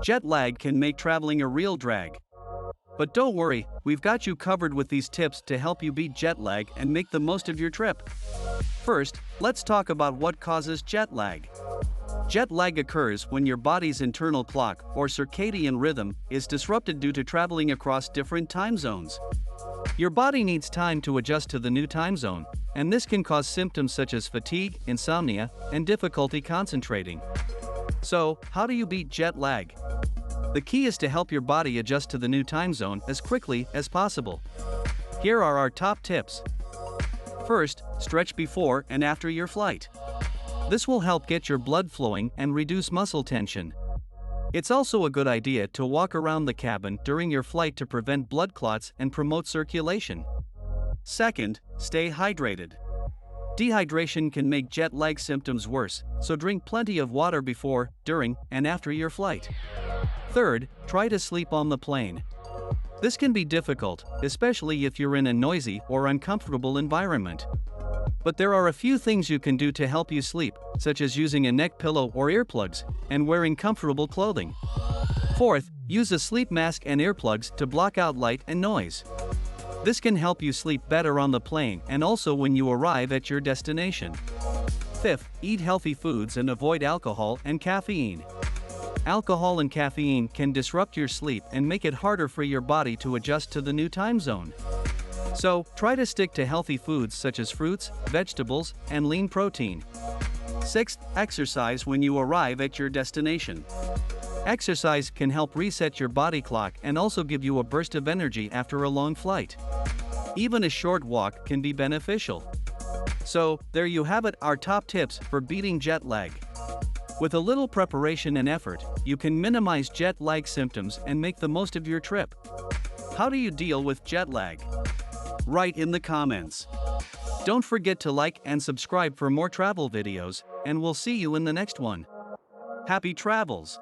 Jet lag can make traveling a real drag. But don't worry, we've got you covered with these tips to help you beat jet lag and make the most of your trip. First, let's talk about what causes jet lag. Jet lag occurs when your body's internal clock, or circadian rhythm, is disrupted due to traveling across different time zones. Your body needs time to adjust to the new time zone, and this can cause symptoms such as fatigue, insomnia, and difficulty concentrating. So, how do you beat jet lag? The key is to help your body adjust to the new time zone as quickly as possible. Here are our top tips. First, stretch before and after your flight. This will help get your blood flowing and reduce muscle tension. It's also a good idea to walk around the cabin during your flight to prevent blood clots and promote circulation. Second, stay hydrated. Dehydration can make jet lag symptoms worse, so drink plenty of water before, during, and after your flight. Third, try to sleep on the plane. This can be difficult, especially if you're in a noisy or uncomfortable environment. But there are a few things you can do to help you sleep, such as using a neck pillow or earplugs, and wearing comfortable clothing. Fourth, use a sleep mask and earplugs to block out light and noise. This can help you sleep better on the plane and also when you arrive at your destination. Fifth, eat healthy foods and avoid alcohol and caffeine. Alcohol and caffeine can disrupt your sleep and make it harder for your body to adjust to the new time zone. So, try to stick to healthy foods such as fruits, vegetables, and lean protein. Sixth, exercise when you arrive at your destination. Exercise can help reset your body clock and also give you a burst of energy after a long flight. Even a short walk can be beneficial. So, there you have it, our top tips for beating jet lag. With a little preparation and effort, you can minimize jet lag symptoms and make the most of your trip. How do you deal with jet lag? Write in the comments. Don't forget to like and subscribe for more travel videos, and we'll see you in the next one. Happy travels!